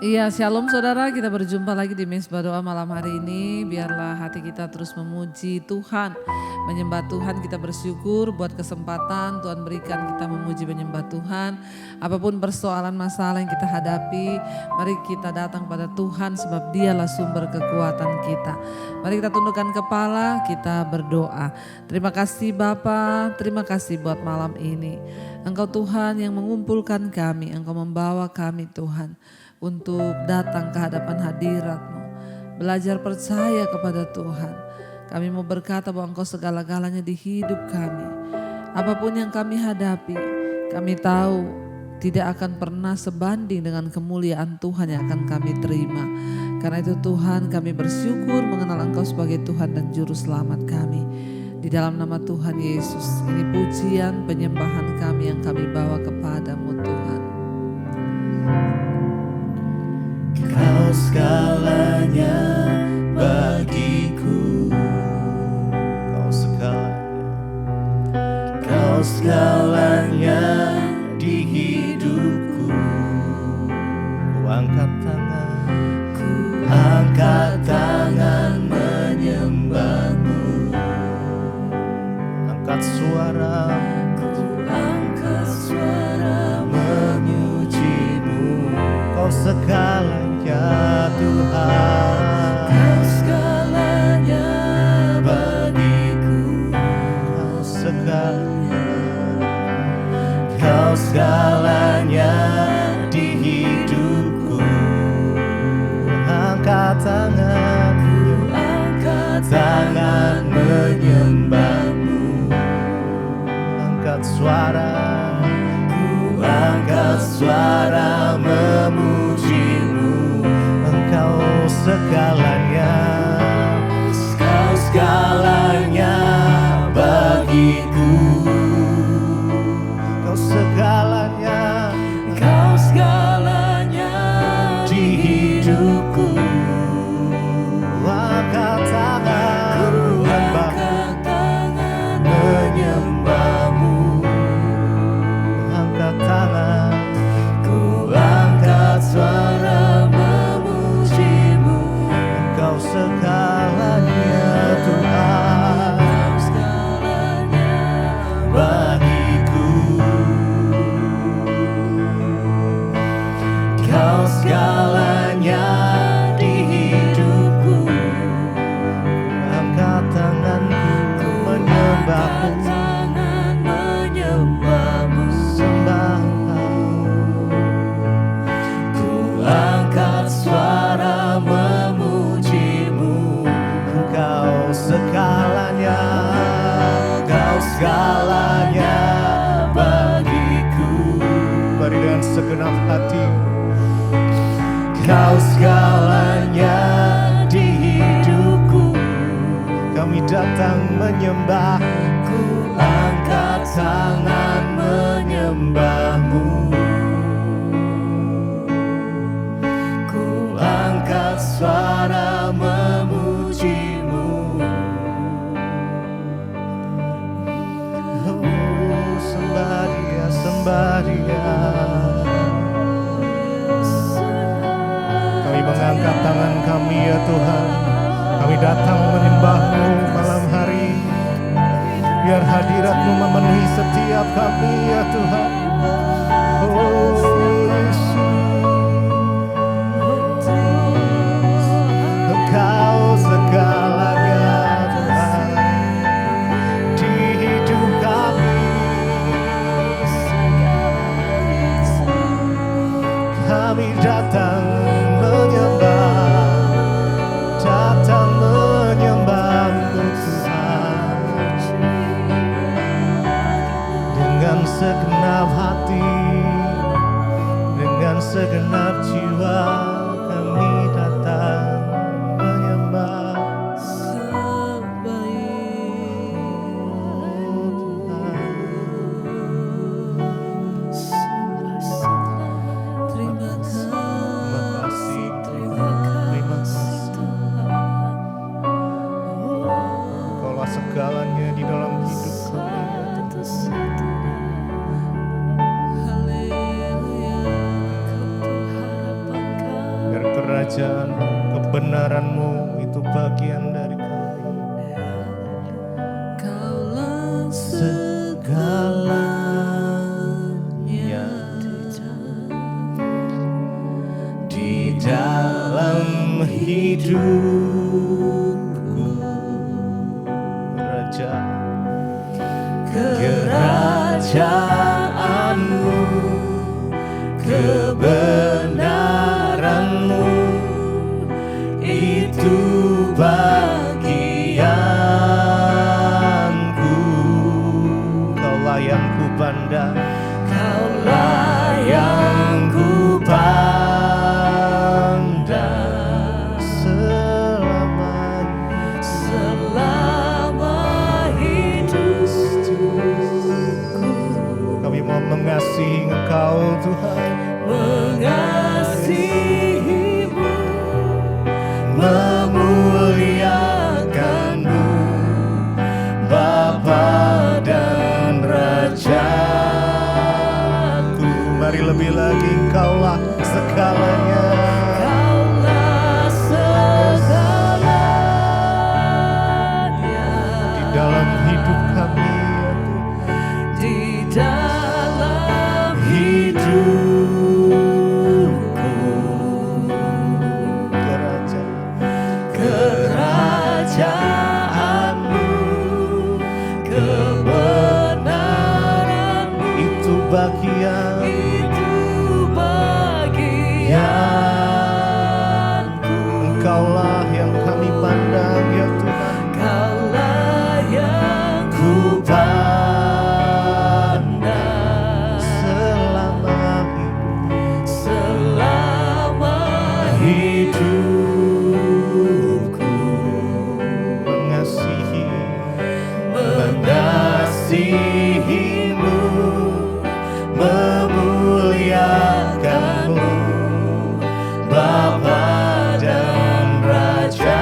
Iya, shalom saudara, kita berjumpa lagi di Mezbah Doa malam hari ini. Biarlah hati kita terus memuji Tuhan, menyembah Tuhan. Kita bersyukur buat kesempatan Tuhan berikan kita memuji menyembah Tuhan. Apapun persoalan masalah yang kita hadapi, mari kita datang pada Tuhan sebab Dialah sumber kekuatan kita. Mari kita tundukkan kepala, kita berdoa. Terima kasih Bapa, terima kasih buat malam ini. Engkau Tuhan yang mengumpulkan kami, Engkau membawa kami Tuhan untuk datang ke hadapan hadirat-Mu, belajar percaya kepada Tuhan. Kami mau berkata bahwa Engkau segala-galanya di hidup kami. Apapun yang kami hadapi, kami tahu tidak akan pernah sebanding dengan kemuliaan Tuhan yang akan kami terima. Karena itu Tuhan, kami bersyukur mengenal Engkau sebagai Tuhan dan Juru Selamat kami. Di dalam nama Tuhan Yesus, ini pujian penyembahan kami yang kami bawa kepadamu Tuhan. Kau segalanya bagiku, Kau segalanya di hidupku. Ku angkat tangan menyembahmu, angkat suara memujimu. Kau segalanya Tuhan, Kau segalanya bagiku, Kau segalanya di hidupku. Angkat tangan menyembahmu, angkat suara memujimu. Engkau segalanya bagiku. Kau segalanya di hidupku. Angkat tangan menyembahmu, angkat tangan, ku angkat suara memujimu. Engkau segalanya Tuhan, Kau segalanya bagiku. Kau segalanya di hidupku. Angkat tanganku menyembahmu, sembah Ku angkat suara memujimu. Engkau segalanya bagiku. Mari dengan segenap hati. Kau segalanya di hidupku. Kami datang menyembah. Ku angkat tangan menyembahmu, ku angkat suara memujimu. Oh, sembah Dia. Kami mengangkat tangan kami ya Tuhan. Kami datang menyembah-Mu malam hari. Biar hadirat-Mu memenuhi setiap kami ya Tuhan. Oh Yesus, Engkau segalanya Tuhan di hidup kami. Kami datang menyembah-Mu Tuhan, dengan segenap hati, dengan segenap jiwa. Kami datang menyembah Terima kasih Engkaulah segalanya di dalam hidup kami. Haleluya, Kau Tuhan harapan kami. kerajaan-Mu, kebenaran-Mu itu bagian dari kami. Kaulah Segalanya di dalam hidupku, kerajaan-Mu, kebenaran-Mu itu bagianku. Kaulah yang ku pandang, Kaulah yang ku pandang selama hidupku. Kami mau mengasihi Engkau Tuhan, mengasihi-Mu, memuliakan-Mu, Bapa dan Rajaku. Mari lebih lagi, Engkaulah segalanya. Kaulah segalanya Di dalam hidup kami, di dalam hidupku, kerajaan-Mu, kebenaran-Mu itu bagianku. Engkaulah yang kami pandang ya Tuhan, Kaulah yang ku pandang selama hidupku, mengasihi-Mu, memuliakan-Mu, Bapa dan Rajaku.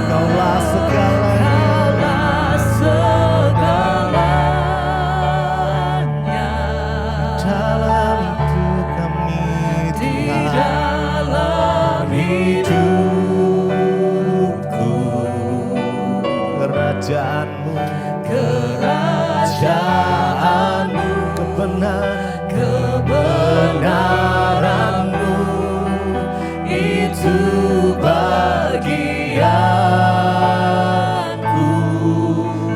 Kaulah segalanya dalam hidup kami, dalam hidupku. Kerajaan-Mu, kebenaran-Mu itu bagianku.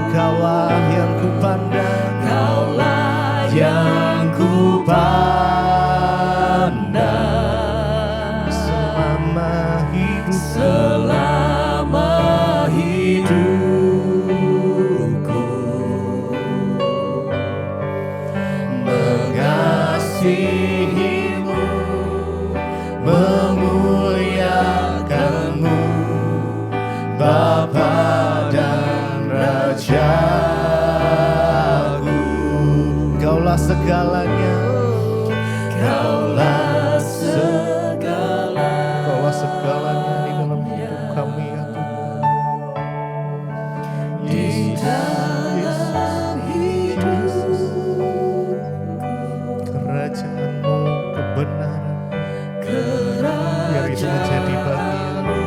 Kaulah yang ku pandang, Kaulah yang ku pandang selama hidupku, mengasihi-Mu, memuliakan-Mu, Bapa dan Rajaku. Kaulah segalanya, Kaulah segalanya di dalam hidup kami ya Tuhan. Yesus, kerajaan-Mu, kebenaran, biar itu menjadi bagian hidup kami.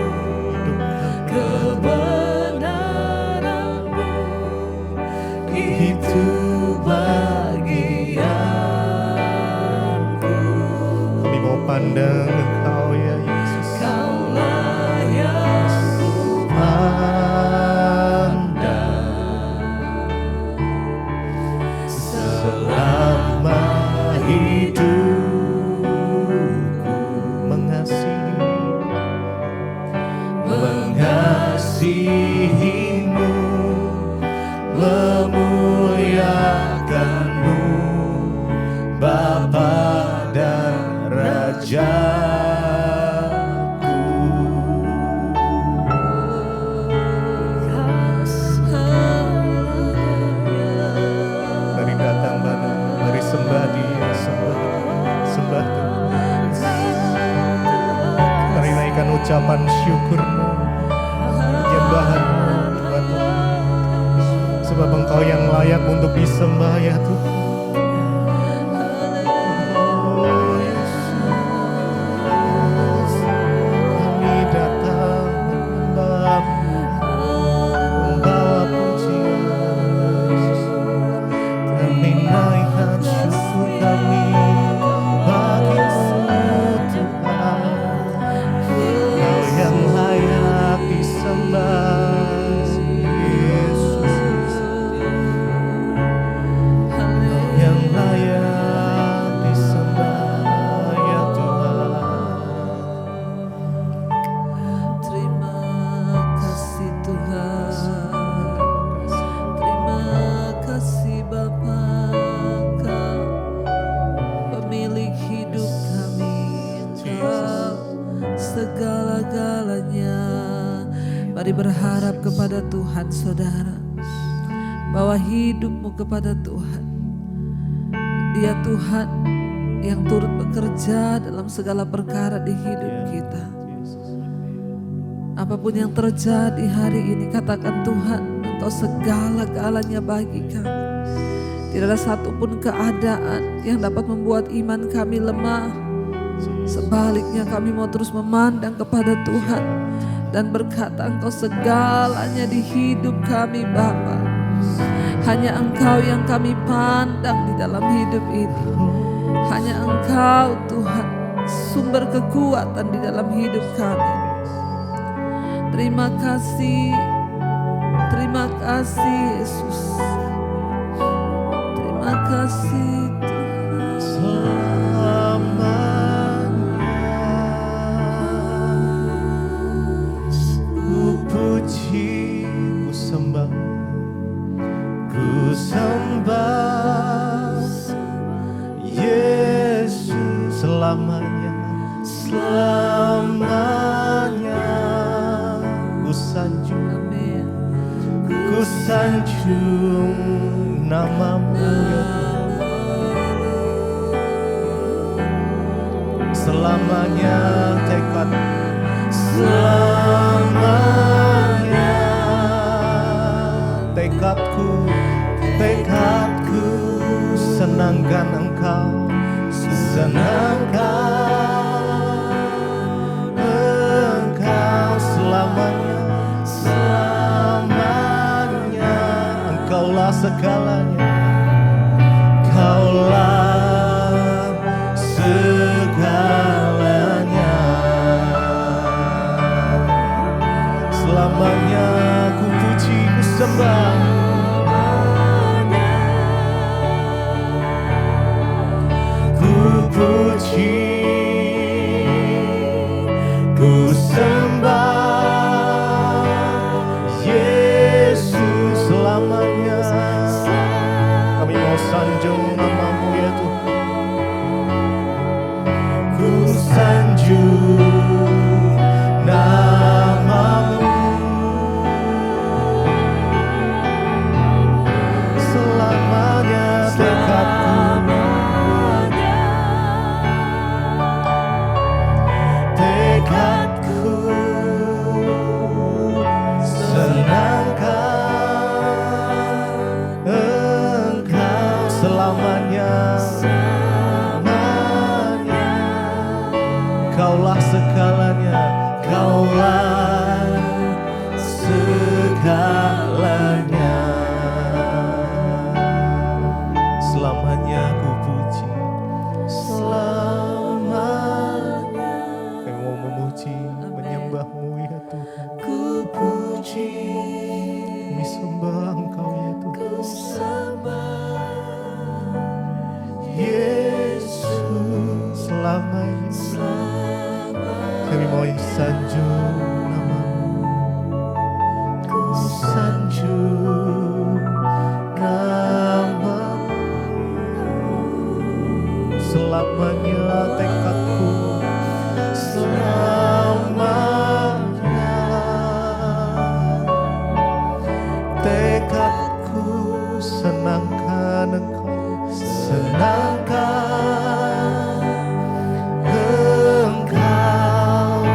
Itu bagianku. Kami mau pandang Engkau ya Yesus, Kaulah yang ku pandang selama hidupku, mengasihi-Mu, memuliakan-Mu, Bapa dan Rajaku. Mari datang Bapa, mari sembah Dia, sembah Tuhan. Mari naikkan ucapan syukur-Mu, penyembahan-Mu Tuhan. Sebab Engkau yang layak untuk disembah ya Tuhan. Oh berharap kepada Tuhan saudara, bawa hidupmu kepada Tuhan. Dia Tuhan yang turut bekerja dalam segala perkara di hidup kita. Apapun yang terjadi hari ini, katakan Tuhan, Engkau segala-galanya bagi kami. Tidak ada satupun keadaan yang dapat membuat iman kami lemah. Sebaliknya kami mau terus memandang kepada Tuhan dan berkata, Engkau segalanya di hidup kami Bapa. Hanya Engkau yang kami pandang di dalam hidup ini. Hanya Engkau Tuhan, sumber kekuatan di dalam hidup kami. Terima kasih Yesus. Terima kasih Tuhan. Selamanya ku puji, ku sembah Yesus. Selamanya ku sanjung, Amin. ku sanjung namamu ya Tuhan. Selamanya tekad, selamanya tekadku senangkan Engkau, selamanya Engkaulah segalanya, Kaulah segalanya. Selamanya ku puji, ku sembah, ku puji, ku sembah Yesus. Selamanya kami mau sanjung namamu ya Tuhan. Ku sanjung namamu, selamanya tekadku senangkan Engkau, selamanya Kaulah segalanya, Kaulah segalanya. Selamanya ku puji, selamanya kami mau memuji, menyembahmu ya Tuhan. Ku puji, kami sembah Engkau ya Tuhan. Ku sembah Yesus. Selamanya kami mau sanjung namamu, ku sanjung namamu. Selamanya tekadku, selamanya tekadku senangkan Engkau, senangkan Engkau.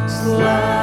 Selamat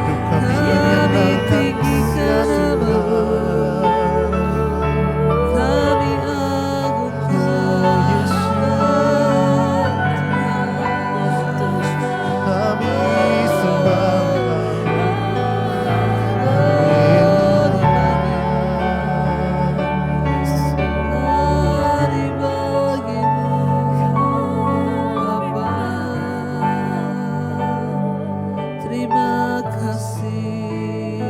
hidup kami Kami menyembahkan tinggikan ya namamu, Tuhan. kami agungkan Kami sembah Terima kasih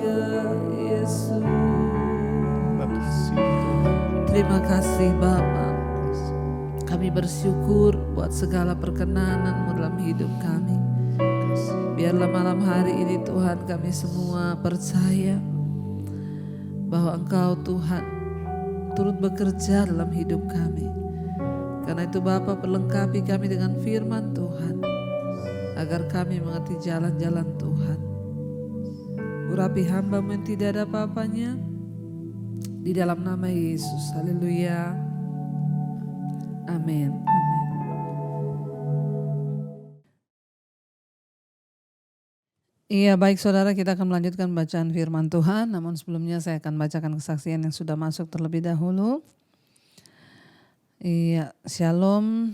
ya Yesus. Terima kasih Bapa. Kami bersyukur buat segala perkenanan-Mu dalam hidup kami. Biarlah malam hari ini Tuhan kami semua percaya bahwa Engkau Tuhan turut bekerja dalam hidup kami. Karena itu Bapa perlengkapi kami dengan firman Tuhan, agar kami mengerti jalan-jalan Tuhan. Urapi hamba-Mu yang tidak ada apa-apanya, di dalam nama Yesus. Haleluya. Amin. Iya, baik saudara, kita akan melanjutkan bacaan firman Tuhan. Namun sebelumnya saya akan bacakan kesaksian yang sudah masuk terlebih dahulu. Iya, Shalom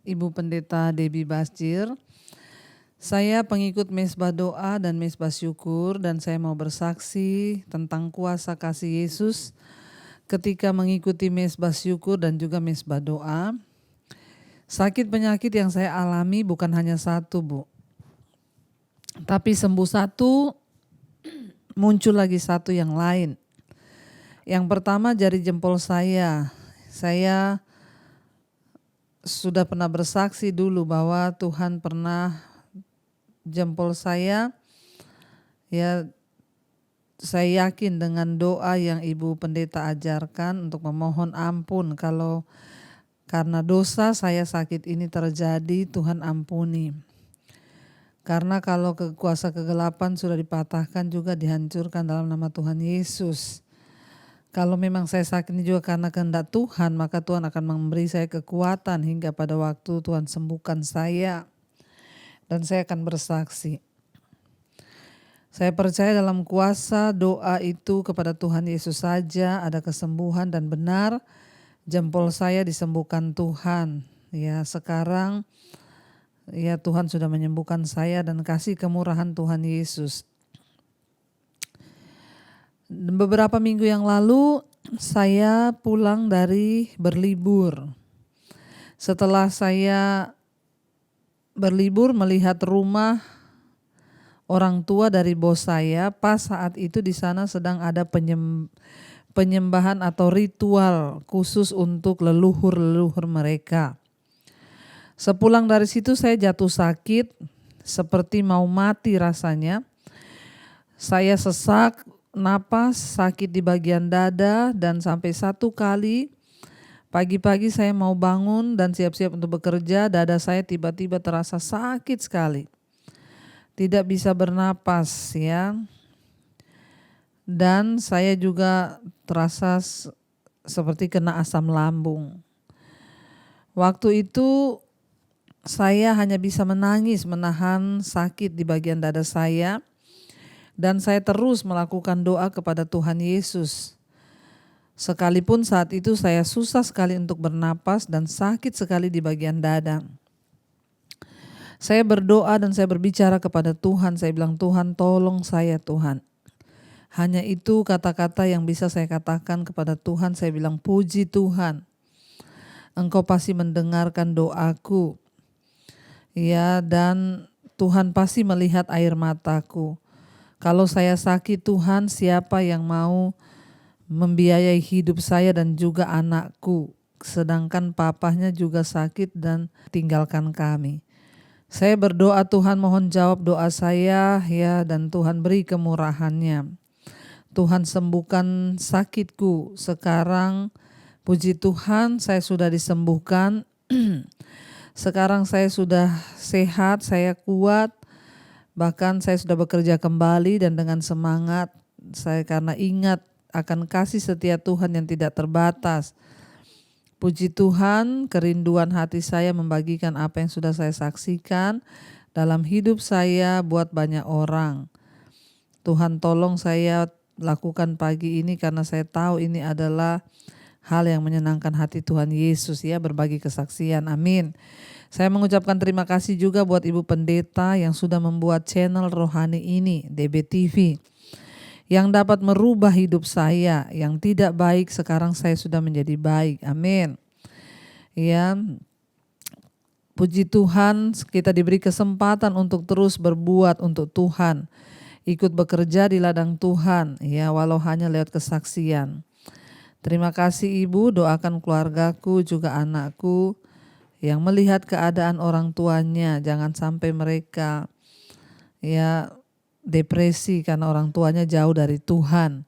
Ibu Pendeta Debbie Basjir. Saya pengikut Mesbah Doa dan Mesbah Syukur, dan saya mau bersaksi tentang kuasa kasih Yesus ketika mengikuti Mesbah Syukur dan juga Mesbah Doa. Sakit penyakit yang saya alami bukan hanya satu, Bu. Tapi sembuh satu, muncul lagi satu yang lain. Yang pertama jari jempol saya. Saya sudah pernah bersaksi dulu bahwa Tuhan pernah jempol saya, ya saya yakin dengan doa yang Ibu Pendeta ajarkan untuk memohon ampun kalau karena dosa saya sakit ini terjadi, Tuhan ampuni. Karena kalau kuasa kegelapan sudah dipatahkan juga dihancurkan dalam nama Tuhan Yesus. Kalau memang saya sakit ini juga karena kehendak Tuhan, maka Tuhan akan memberi saya kekuatan hingga pada waktu Tuhan sembuhkan saya. Dan saya akan bersaksi. Saya percaya dalam kuasa doa itu kepada Tuhan Yesus saja ada kesembuhan dan benar jempol saya disembuhkan Tuhan. Ya, sekarang ya Tuhan sudah menyembuhkan saya dan kasih kemurahan Tuhan Yesus. Beberapa minggu yang lalu saya pulang dari berlibur. Setelah saya berlibur melihat rumah orang tua dari bos saya, pas saat itu di sana sedang ada penyembahan atau ritual khusus untuk leluhur-leluhur mereka. Sepulang dari situ saya jatuh sakit, seperti mau mati rasanya. Saya sesak napas, sakit di bagian dada, dan sampai satu kali pagi-pagi saya mau bangun dan siap-siap untuk bekerja, dada saya tiba-tiba terasa sakit sekali. Tidak bisa bernapas ya. Dan saya juga terasa seperti kena asam lambung. Waktu itu saya hanya bisa menangis menahan sakit di bagian dada saya. Dan saya terus melakukan doa kepada Tuhan Yesus. Sekalipun saat itu saya susah sekali untuk bernapas dan sakit sekali di bagian dada. Saya berdoa dan saya berbicara kepada Tuhan. Saya bilang, Tuhan tolong saya Tuhan. Hanya itu kata-kata yang bisa saya katakan kepada Tuhan. Saya bilang, puji Tuhan. Engkau pasti mendengarkan doaku. Ya, dan Tuhan pasti melihat air mataku. Kalau saya sakit Tuhan, siapa yang mau membiayai hidup saya dan juga anakku. Sedangkan papahnya juga sakit dan tinggalkan kami. Saya berdoa Tuhan mohon jawab doa saya ya, dan Tuhan beri kemurahannya. Tuhan sembuhkan sakitku. Sekarang puji Tuhan saya sudah disembuhkan. Sekarang saya sudah sehat, saya kuat. Bahkan saya sudah bekerja kembali dan dengan semangat. Saya karena ingat akan kasih setia Tuhan yang tidak terbatas. Puji Tuhan, kerinduan hati saya membagikan apa yang sudah saya saksikan. dalam hidup saya buat banyak orang. Tuhan tolong saya lakukan pagi ini karena saya tahu ini adalah hal yang menyenangkan hati Tuhan Yesus ya, berbagi kesaksian. Amin. Saya mengucapkan terima kasih juga buat Ibu Pendeta yang sudah membuat channel rohani ini, DBTV, yang dapat merubah hidup saya. Yang tidak baik sekarang saya sudah menjadi baik. Amin. Ya, puji Tuhan kita diberi kesempatan untuk terus berbuat untuk Tuhan. Ikut bekerja di ladang Tuhan, ya, walau hanya lewat kesaksian. Terima kasih Ibu, doakan keluargaku juga anakku yang melihat keadaan orang tuanya, jangan sampai mereka ya depresi karena orang tuanya jauh dari Tuhan.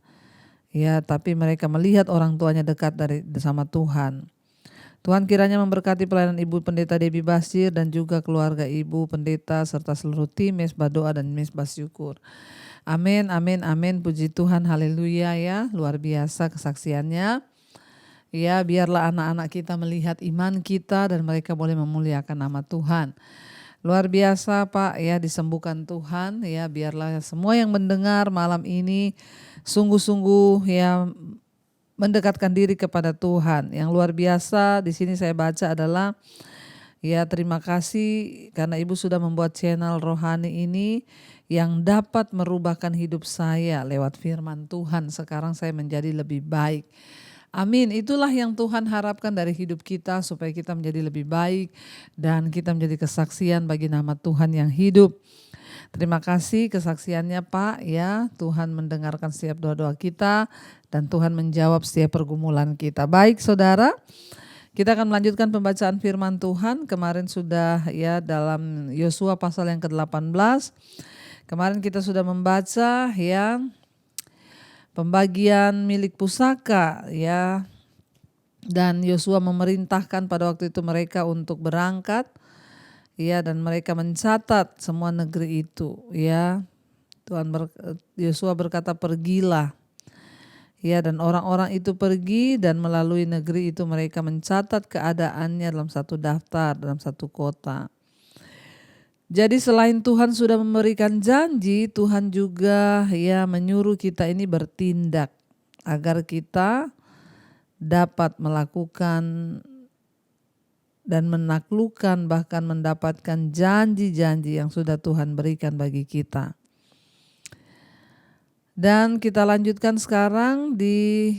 Ya, tapi mereka melihat orang tuanya dekat sama Tuhan. Tuhan kiranya memberkati pelayanan Ibu Pendeta Debbie Basir dan juga keluarga Ibu Pendeta serta seluruh tim Mesbah Doa dan Mesbah Syukur. Amin, amin, amin. Puji Tuhan, haleluya ya. Luar biasa kesaksiannya. Ya, biarlah anak-anak kita melihat iman kita dan mereka boleh memuliakan nama Tuhan. Luar biasa Pak ya, disembuhkan Tuhan ya. Biarlah semua yang mendengar malam ini sungguh-sungguh ya mendekatkan diri kepada Tuhan. Yang luar biasa di sini saya baca adalah ya, terima kasih karena Ibu sudah membuat channel rohani ini yang dapat merubahkan hidup saya lewat firman Tuhan. Sekarang saya menjadi lebih baik. Amin. Itulah yang Tuhan harapkan dari hidup kita, supaya kita menjadi lebih baik dan kita menjadi kesaksian bagi nama Tuhan yang hidup. Terima kasih kesaksiannya Pak ya. Tuhan mendengarkan setiap doa-doa kita dan Tuhan menjawab setiap pergumulan kita. Baik saudara, kita akan melanjutkan pembacaan firman Tuhan. Kemarin sudah ya dalam Yosua pasal yang ke-18. Kemarin kita sudah membaca ya pembagian milik pusaka ya. Dan Yosua memerintahkan pada waktu itu mereka untuk berangkat. Ya, dan mereka mencatat semua negeri itu ya. Yosua berkata pergilah. Ya, dan orang-orang itu pergi dan melalui negeri itu mereka mencatat keadaannya dalam satu daftar, dalam satu kota. Jadi selain Tuhan sudah memberikan janji, Tuhan juga ya menyuruh kita ini bertindak agar kita dapat melakukan dan menaklukkan bahkan mendapatkan janji-janji yang sudah Tuhan berikan bagi kita. Dan kita lanjutkan sekarang di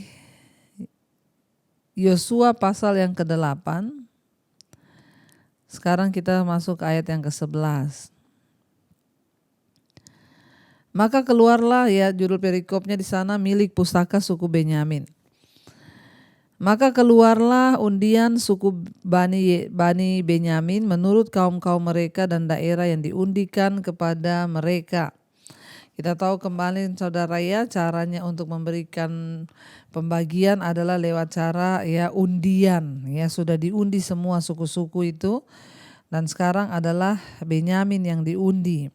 Yosua pasal yang ke-8. Sekarang kita masuk ayat yang ke-11. Maka keluarlah ya, judul perikopnya di sana, milik pusaka suku Benyamin. Maka keluarlah undian suku Bani Benyamin menurut kaum-kaum mereka dan daerah yang diundikan kepada mereka. Kita tahu kembali saudara ya, caranya untuk memberikan pembagian adalah lewat cara ya undian. Ya, sudah diundi semua suku-suku itu dan sekarang adalah Benyamin yang diundi.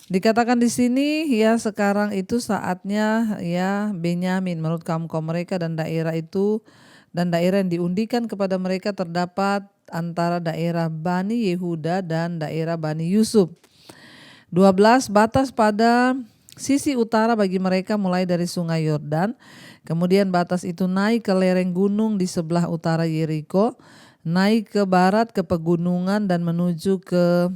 Dikatakan di sini ya, sekarang itu saatnya ya Benyamin menurut kaum-kaum mereka dan daerah itu, dan daerah yang diundikan kepada mereka terdapat antara daerah Bani Yehuda dan daerah Bani Yusuf. 12 batas pada sisi utara bagi mereka mulai dari sungai Yordan, kemudian batas itu naik ke lereng gunung di sebelah utara Yeriko, naik ke barat ke pegunungan dan menuju ke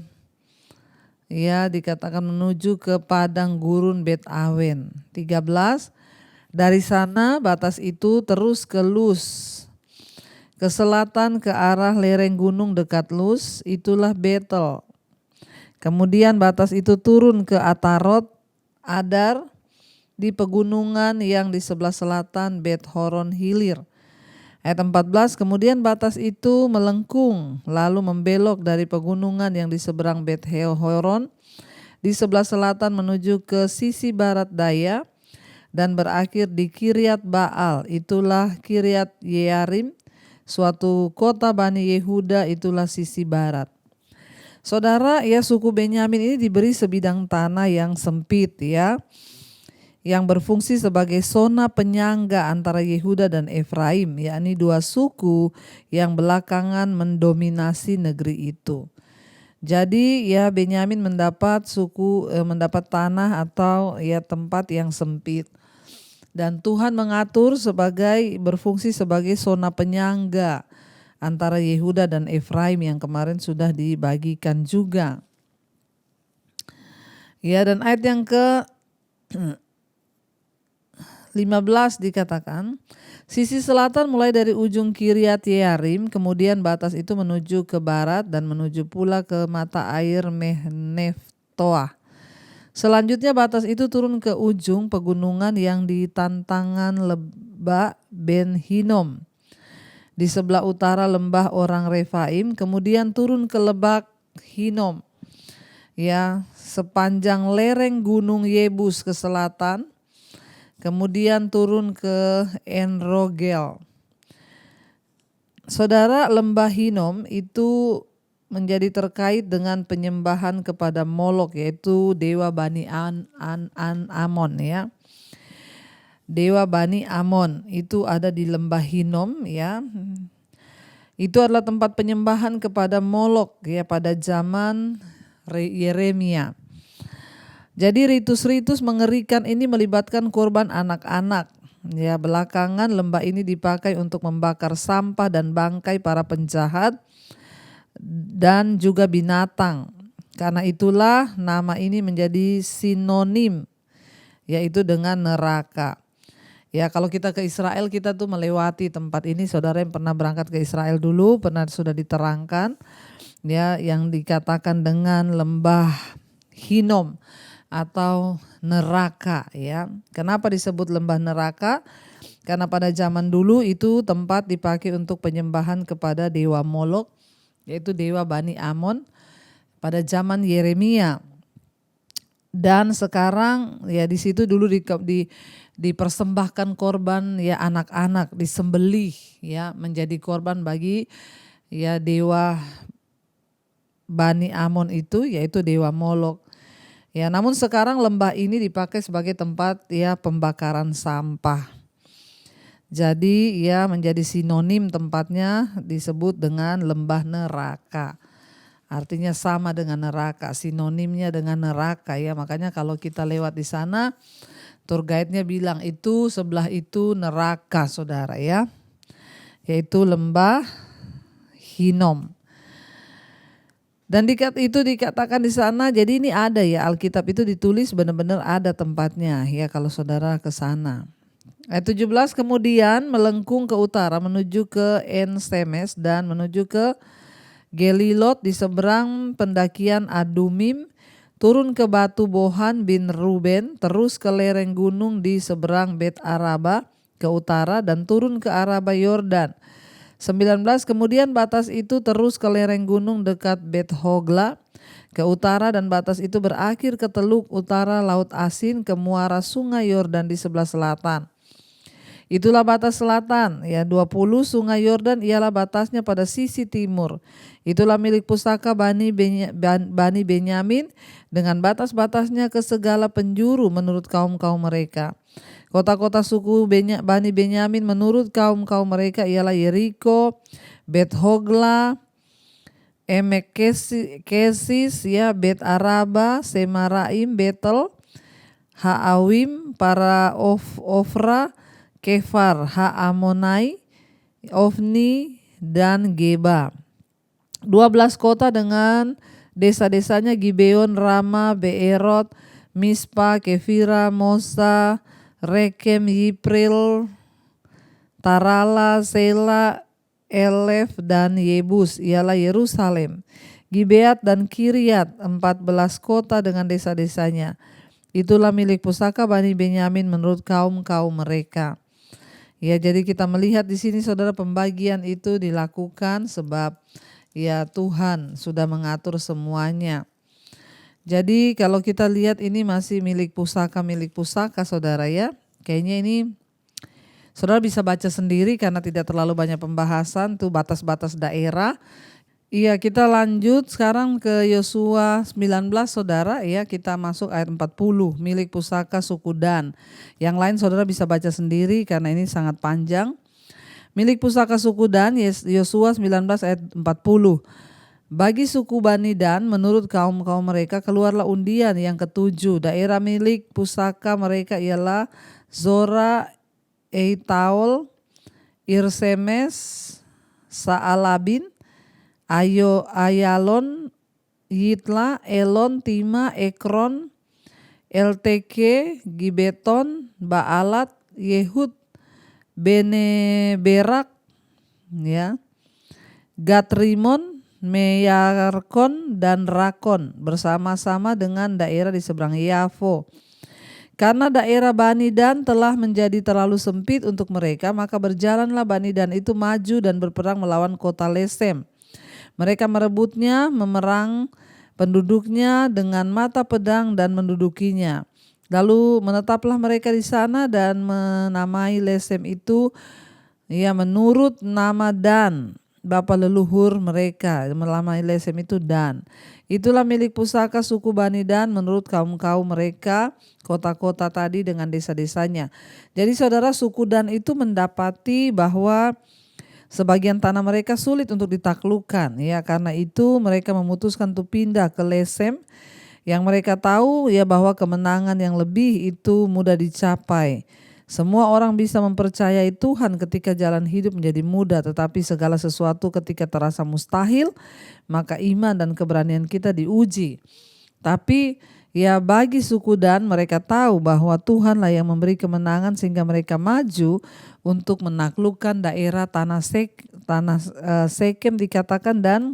ya dikatakan menuju ke padang gurun Bet Awen. 13 dari sana batas itu terus ke Luz, ke selatan ke arah lereng gunung dekat Luz, itulah Betel. Kemudian batas itu turun ke Atarot Adar di pegunungan yang di sebelah selatan Bet Horon Hilir. Ayat 14, kemudian batas itu melengkung lalu membelok dari pegunungan yang di seberang Bet Horon di sebelah selatan menuju ke sisi barat daya dan berakhir di Kiryat Baal, itulah Kiryat Yearim, suatu kota Bani Yehuda, itulah sisi barat. Saudara ya, suku Benyamin ini diberi sebidang tanah yang sempit ya, yang berfungsi sebagai zona penyangga antara Yehuda dan Efraim, yakni dua suku yang belakangan mendominasi negeri itu. Jadi ya Benyamin mendapat tanah atau ya tempat yang sempit. Dan Tuhan mengatur berfungsi sebagai zona penyangga antara Yehuda dan Efraim yang kemarin sudah dibagikan juga. Ya, dan ayat yang ke 15 dikatakan, sisi selatan mulai dari ujung Kiryat Yearim, kemudian batas itu menuju ke barat dan menuju pula ke mata air Mehneftoah. Selanjutnya batas itu turun ke ujung pegunungan yang di tantangan lembah Ben Hinom di sebelah utara lembah orang Refaim, kemudian turun ke lebak Hinom ya sepanjang lereng gunung Yebus ke selatan, kemudian turun ke Enrogel. Saudara, lembah Hinom itu menjadi terkait dengan penyembahan kepada Molok, yaitu dewa Bani Amon ya. Dewa Bani Amon itu ada di lembah Hinom ya. Itu adalah tempat penyembahan kepada Molok ya pada zaman Yeremia. Jadi ritus-ritus mengerikan ini melibatkan korban anak-anak. Ya, belakangan lembah ini dipakai untuk membakar sampah dan bangkai para penjahat dan juga binatang. Karena itulah nama ini menjadi sinonim, yaitu dengan neraka. Ya, kalau kita ke Israel, kita tuh melewati tempat ini. Saudara yang pernah berangkat ke Israel dulu, sudah diterangkan ya yang dikatakan dengan lembah Hinom atau neraka ya. Kenapa disebut lembah neraka? Karena pada zaman dulu itu tempat dipakai untuk penyembahan kepada dewa Molok, yaitu dewa Bani Amon pada zaman Yeremia. Dan sekarang ya di situ dulu dipersembahkan korban ya anak-anak, disembelih ya menjadi korban bagi ya dewa Bani Amon itu, yaitu dewa Molok. Ya, namun sekarang lembah ini dipakai sebagai tempat ya pembakaran sampah. Jadi ya menjadi sinonim tempatnya disebut dengan lembah neraka. Artinya sama dengan neraka, sinonimnya dengan neraka ya. Makanya kalau kita lewat di sana, tour guide-nya bilang itu sebelah itu neraka, saudara ya. Yaitu lembah Hinom. Dan itu dikatakan di sana, jadi ini ada ya Alkitab itu ditulis benar-benar ada tempatnya ya kalau saudara ke sana. Ayat 17 kemudian melengkung ke utara menuju ke En-Semes dan menuju ke Gelilot di seberang pendakian Adumim, turun ke batu Bohan bin Ruben, terus ke lereng gunung di seberang Bet Araba ke utara dan turun ke Araba Yordan. 19 kemudian batas itu terus ke lereng gunung dekat Bet Hogla ke utara dan batas itu berakhir ke teluk utara Laut Asin ke muara sungai Yordan di sebelah selatan. Itulah batas selatan ya 20 sungai Yordan ialah batasnya pada sisi timur. Itulah milik pusaka Bani Benyamin dengan batas-batasnya ke segala penjuru menurut kaum-kaum mereka. Kota-kota suku Bani Benyamin menurut kaum-kaum mereka ialah Yeriko, Bet Hogla, Emek Kesis, ya, Bet Araba, Semaraim, Betel, Haawim, para Ofra, Kefar, Haamonai, Ofni, dan Geba. 12 kota dengan desa-desanya Gibeon, Rama, Beerot, Mispa, Kefira, Mosa, Rekem, Yipril, Tarala, Sela, Elef, dan Yebus ialah Yerusalem. Gibeat dan Kiryat 14 kota dengan desa-desanya. Itulah milik pusaka Bani Benyamin menurut kaum-kaum mereka. Ya, jadi kita melihat di sini saudara pembagian itu dilakukan sebab ya Tuhan sudah mengatur semuanya. Jadi kalau kita lihat ini masih milik pusaka saudara ya. Kayaknya ini saudara bisa baca sendiri karena tidak terlalu banyak pembahasan tuh batas-batas daerah. Iya, kita lanjut sekarang ke Yosua 19 saudara ya, kita masuk ayat 40 milik pusaka suku Dan. Yang lain saudara bisa baca sendiri karena ini sangat panjang. Milik pusaka suku Dan Yosua 19 ayat 40. Bagi suku Bani Dan, menurut kaum-kaum mereka keluarlah undian yang ketujuh. Daerah milik pusaka mereka ialah Zora, Eitaol, Irsemes, Saalabin, Ayalon, Yitla, Elon, Tima, Ekron, Elteke, Gibeton, Baalat, Yehud, Beneberak, ya, Gatrimon, Meyarkon, dan Rakon bersama-sama dengan daerah di seberang Yafo. Karena daerah Bani Dan telah menjadi terlalu sempit untuk mereka, maka berjalanlah Bani Dan itu maju dan berperang melawan kota Lesem. Mereka merebutnya, memerang penduduknya dengan mata pedang dan mendudukinya. Lalu menetaplah mereka di sana dan menamai Lesem itu menurut nama Dan, bapa leluhur mereka. Menamai Lesem itu Dan. Itulah milik pusaka suku Bani Dan menurut kaum-kaum mereka, kota-kota tadi dengan desa-desanya. Jadi saudara, suku Dan itu mendapati bahwa sebagian tanah mereka sulit untuk ditaklukkan, ya, karena itu mereka memutuskan untuk pindah ke Lesem yang mereka tahu bahwa kemenangan yang lebih itu mudah dicapai. Semua orang bisa mempercayai Tuhan ketika jalan hidup menjadi mudah, tetapi segala sesuatu ketika terasa mustahil, maka iman dan keberanian kita diuji. Tapi bagi suku Dan, mereka tahu bahwa Tuhanlah yang memberi kemenangan sehingga mereka maju untuk menaklukkan daerah tanah Sekem dikatakan, dan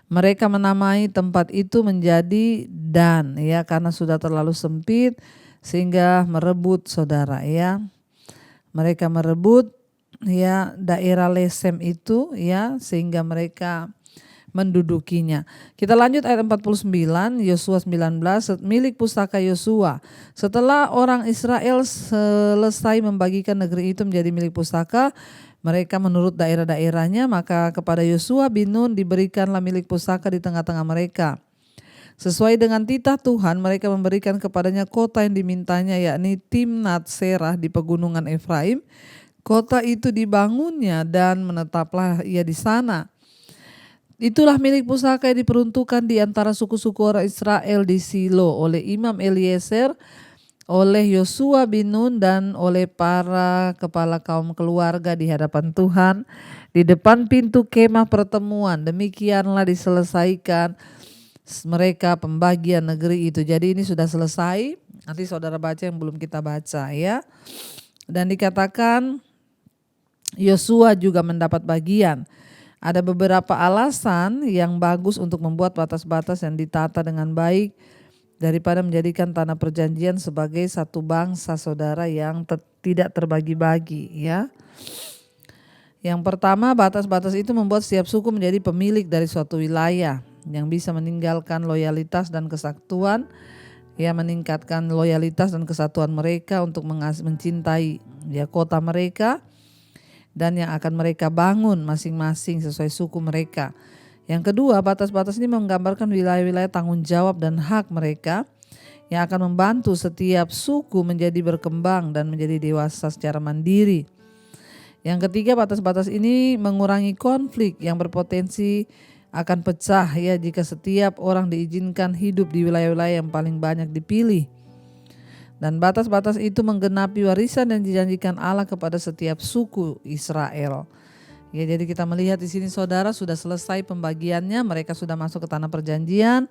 mereka menamai tempat itu menjadi Dan, ya, karena sudah terlalu sempit sehingga merebut saudara, ya. Mereka merebut daerah Lesem itu, sehingga mereka mendudukinya. Kita lanjut ayat 49, Yosua 19, milik pusaka Yosua. Setelah orang Israel selesai membagikan negeri itu menjadi milik pusaka mereka menurut daerah-daerahnya, maka kepada Yosua bin Nun diberikanlah milik pusaka di tengah-tengah mereka. Sesuai dengan titah Tuhan, mereka memberikan kepadanya kota yang dimintanya, yakni Timnat Serah di pegunungan Efraim. Kota itu dibangunnya dan menetaplah ia di sana. Itulah milik pusaka yang diperuntukkan di antara suku-suku orang Israel di Silo oleh Imam Eliezer, oleh Yosua bin Nun, dan oleh para kepala kaum keluarga di hadapan Tuhan di depan pintu kemah pertemuan. Demikianlah diselesaikan mereka pembagian negeri itu. Jadi ini sudah selesai. Nanti saudara baca yang belum kita baca, ya. Dan dikatakan Yosua juga mendapat bagian. Ada beberapa alasan yang bagus untuk membuat batas-batas yang ditata dengan baik daripada menjadikan tanah perjanjian sebagai satu bangsa saudara yang tidak terbagi-bagi, ya. Yang pertama, batas-batas itu membuat setiap suku menjadi pemilik dari suatu wilayah yang bisa meninggalkan loyalitas dan kesatuan, meningkatkan loyalitas dan kesatuan mereka untuk mencintai kota mereka dan yang akan mereka bangun masing-masing sesuai suku mereka. Yang kedua, batas-batas ini menggambarkan wilayah-wilayah tanggung jawab dan hak mereka yang akan membantu setiap suku menjadi berkembang dan menjadi dewasa secara mandiri. Yang ketiga, batas-batas ini mengurangi konflik yang berpotensi akan pecah jika setiap orang diizinkan hidup di wilayah-wilayah yang paling banyak dipilih. Dan batas-batas itu menggenapi warisan yang dijanjikan Allah kepada setiap suku Israel. Jadi kita melihat di sini saudara sudah selesai pembagiannya, mereka sudah masuk ke tanah perjanjian.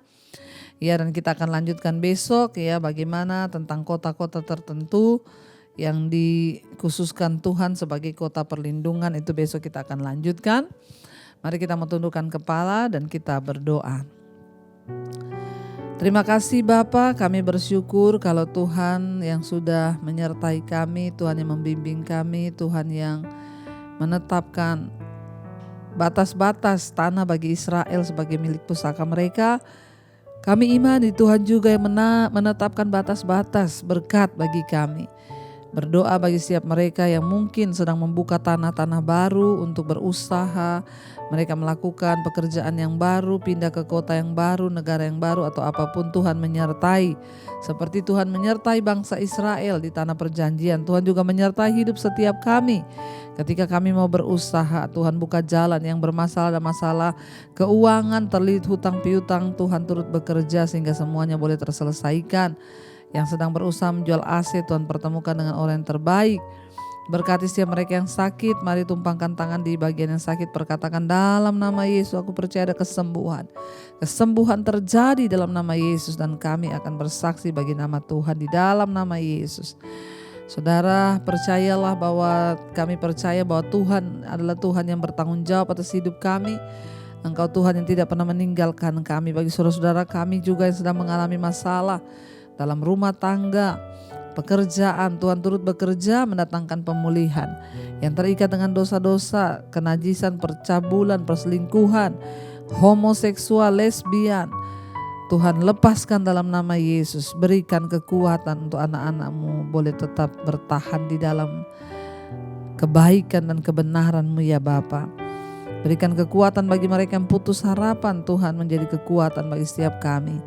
Dan kita akan lanjutkan besok bagaimana tentang kota-kota tertentu yang dikhususkan Tuhan sebagai kota perlindungan, itu besok kita akan lanjutkan. Mari kita mentundukkan kepala dan kita berdoa. Terima kasih Bapa, kami bersyukur kalau Tuhan yang sudah menyertai kami, Tuhan yang membimbing kami, Tuhan yang menetapkan batas-batas tanah bagi Israel sebagai milik pusaka mereka. Kami imani Tuhan juga yang menetapkan batas-batas berkat bagi kami. Berdoa bagi setiap mereka yang mungkin sedang membuka tanah-tanah baru untuk berusaha. Mereka melakukan pekerjaan yang baru, pindah ke kota yang baru, negara yang baru, atau apapun. Tuhan menyertai. Seperti Tuhan menyertai bangsa Israel di tanah perjanjian, Tuhan juga menyertai hidup setiap kami. Ketika kami mau berusaha, Tuhan buka jalan. Yang bermasalah, ada masalah keuangan, terlilit hutang piutang, Tuhan turut bekerja sehingga semuanya boleh terselesaikan. Yang sedang berusaha menjual aset, Tuhan pertemukan dengan orang yang terbaik. Berkati setiap mereka yang sakit, mari tumpangkan tangan di bagian yang sakit, perkatakan dalam nama Yesus, aku percaya ada kesembuhan. Kesembuhan terjadi dalam nama Yesus, dan kami akan bersaksi bagi nama Tuhan di dalam nama Yesus. Saudara, percayalah bahwa kami percaya bahwa Tuhan adalah Tuhan yang bertanggung jawab atas hidup kami. Engkau Tuhan yang tidak pernah meninggalkan kami. Bagi saudara-saudara kami juga yang sedang mengalami masalah dalam rumah tangga, pekerjaan, Tuhan turut bekerja mendatangkan pemulihan. Yang terikat dengan dosa-dosa, kenajisan, percabulan, perselingkuhan, homoseksual, lesbian, Tuhan lepaskan dalam nama Yesus. Berikan kekuatan untuk anak-anak-Mu boleh tetap bertahan di dalam kebaikan dan kebenaran-Mu ya Bapa. Berikan kekuatan bagi mereka yang putus harapan, Tuhan menjadi kekuatan bagi setiap kami.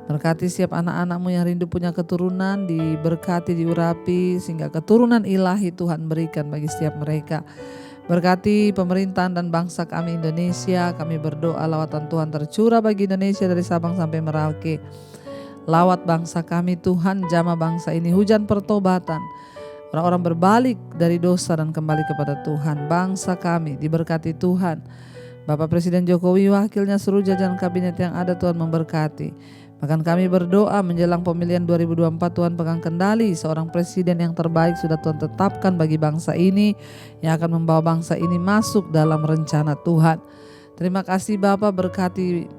Berkati setiap anak-anak-Mu yang rindu punya keturunan, diberkati, diurapi, sehingga keturunan ilahi Tuhan berikan bagi setiap mereka. Berkati pemerintahan dan bangsa kami Indonesia. Kami berdoa lawatan Tuhan tercurah bagi Indonesia dari Sabang sampai Merauke. Lawat bangsa kami Tuhan, jamah bangsa ini hujan pertobatan. Orang-orang berbalik dari dosa dan kembali kepada Tuhan. Bangsa kami diberkati Tuhan. Bapak Presiden Jokowi, wakilnya, seluruh jajaran kabinet yang ada, Tuhan memberkati. Bahkan kami berdoa menjelang pemilihan 2024, Tuhan pegang kendali. Seorang presiden yang terbaik sudah Tuhan tetapkan bagi bangsa ini, yang akan membawa bangsa ini masuk dalam rencana Tuhan. Terima kasih Bapak, berkati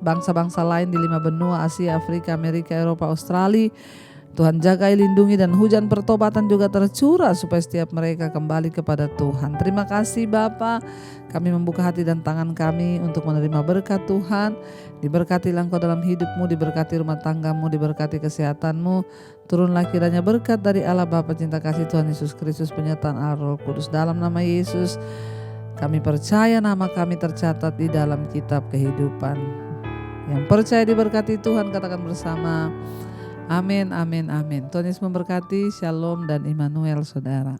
bangsa-bangsa lain di 5 benua, Asia, Afrika, Amerika, Eropa, Australia. Tuhan jagai, lindungi, dan hujan pertobatan juga tercurah supaya setiap mereka kembali kepada Tuhan. Terima kasih Bapa, kami membuka hati dan tangan kami untuk menerima berkat Tuhan. Diberkatilah Engkau dalam hidupmu, diberkati rumah tanggamu, diberkati kesehatanmu. Turunlah kiranya berkat dari Allah Bapa, cinta kasih Tuhan Yesus Kristus, penyertaan Allah Roh Kudus. Dalam nama Yesus kami percaya nama kami tercatat di dalam kitab kehidupan. Yang percaya diberkati Tuhan katakan bersama, amin, amin, amin. Tuhan Yesus memberkati. Shalom dan Immanuel saudara.